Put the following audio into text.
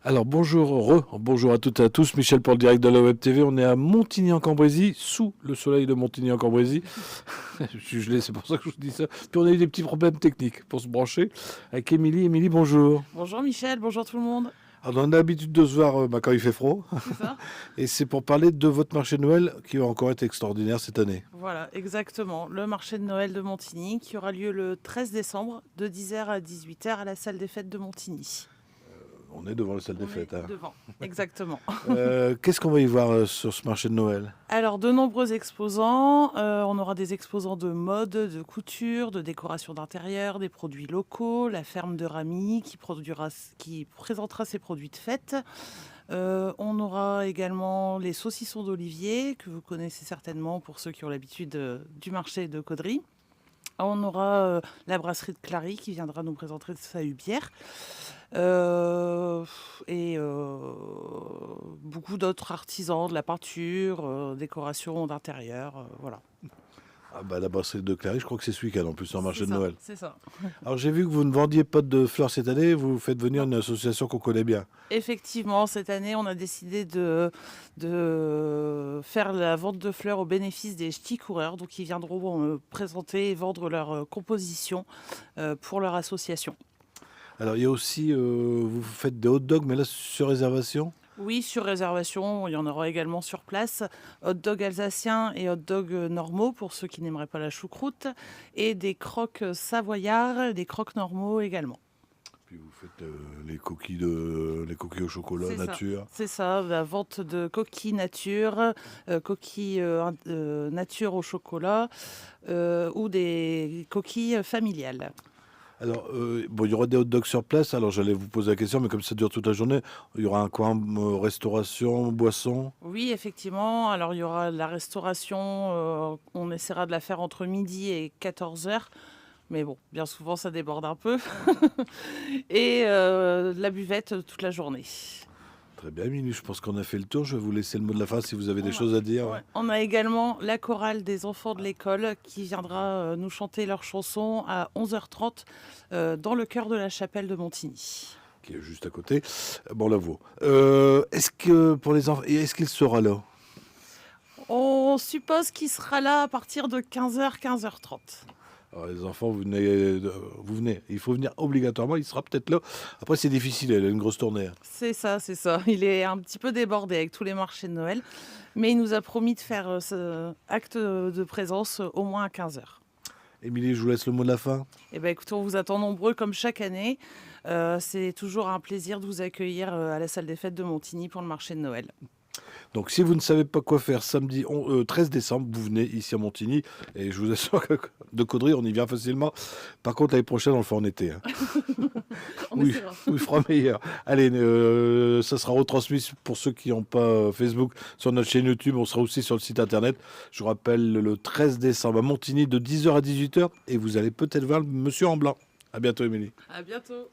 Alors bonjour à toutes et à tous, Michel pour le direct de la Web TV. On est à Montigny-en-Cambrésis, sous le soleil de Montigny-en-Cambrésis. Je suis gelé, c'est pour ça que je vous dis ça. Puis on a eu des petits problèmes techniques pour se brancher avec Émilie. Émilie, bonjour. Bonjour Michel, bonjour tout le monde. Alors on a l'habitude de se voir quand il fait froid. C'est ça? Et c'est pour parler de votre marché de Noël qui va encore être extraordinaire cette année. Voilà, exactement. Le marché de Noël de Montigny qui aura lieu le 13 décembre de 10h à 18h à la salle des fêtes de Montigny. On est devant la salle des On fêtes. est devant, exactement. Qu'est-ce qu'on va y voir sur ce marché de Noël? Alors, de nombreux exposants. On aura des exposants de mode, de couture, de décoration d'intérieur, des produits locaux, la ferme de Ramy qui présentera ses produits de fête. On aura également les saucissons d'Olivier, que vous connaissez certainement pour ceux qui ont l'habitude du marché de Caudry. On aura la brasserie de Clary qui viendra nous présenter sa hubière. Et beaucoup d'autres artisans de la peinture, décoration d'intérieur, voilà. Ah bah la brasserie de Clary, je crois que c'est ce week-end en plus, un marché de Noël. C'est ça. Alors j'ai vu que vous ne vendiez pas de fleurs cette année, vous faites venir une association qu'on connaît bien. Effectivement, cette année, on a décidé de faire la vente de fleurs au bénéfice des ch'tis coureurs. Donc, ils viendront présenter et vendre leurs compositions pour leur association. Alors il y a aussi, vous faites des hot dogs, mais là sur réservation. Oui, sur réservation, il y en aura également sur place. Hot dog alsaciens et hot dog normaux pour ceux qui n'aimeraient pas la choucroute. Et des croques savoyards, des croques normaux également. Puis vous faites les coquilles au chocolat C'est ça. nature. C'est ça, la vente de coquilles nature, coquilles nature au chocolat ou des coquilles familiales. Alors bon, il y aura des hot dogs sur place. Alors j'allais vous poser la question, mais comme ça dure toute la journée, il y aura un coin restauration, boisson. Oui, effectivement. Alors, il y aura la restauration. On essaiera de la faire entre midi et 14 heures. Mais bon, bien souvent, ça déborde un peu. Et la buvette toute la journée. Très bien, Émilie, je pense qu'on a fait le tour. Je vais vous laisser le mot de la fin si vous avez des choses à dire. Ouais. On a également la chorale des enfants de l'école qui viendra nous chanter leurs chansons à 11h30 dans le chœur de la chapelle de Montigny. Qui est juste à côté. Bon, la vaut. Est-ce que pour les enfants, est-ce qu'il sera là? On suppose qu'il sera là à partir de 15h, 15h30. Alors, les enfants, vous venez. Il faut venir obligatoirement. Il sera peut-être là. Après, c'est difficile. Elle a une grosse tournée, hein. C'est ça, c'est ça. Il est un petit peu débordé avec tous les marchés de Noël. Mais il nous a promis de faire ce acte de présence au moins à 15h. Émilie, je vous laisse le mot de la fin. Eh bien, écoutez, on vous attend nombreux comme chaque année. C'est toujours un plaisir de vous accueillir à la salle des fêtes de Montigny pour le marché de Noël. Donc, si vous ne savez pas quoi faire samedi 13 décembre, vous venez ici à Montigny. Et je vous assure que de Caudry, on y vient facilement. Par contre, l'année prochaine, on le fait en été, hein. Oui, il fera meilleur. Allez, ça sera retransmis pour ceux qui n'ont pas Facebook sur notre chaîne YouTube. On sera aussi sur le site internet. Je vous rappelle, le 13 décembre à Montigny de 10h à 18h. Et vous allez peut-être voir le monsieur en blanc. À bientôt, Émilie. À bientôt.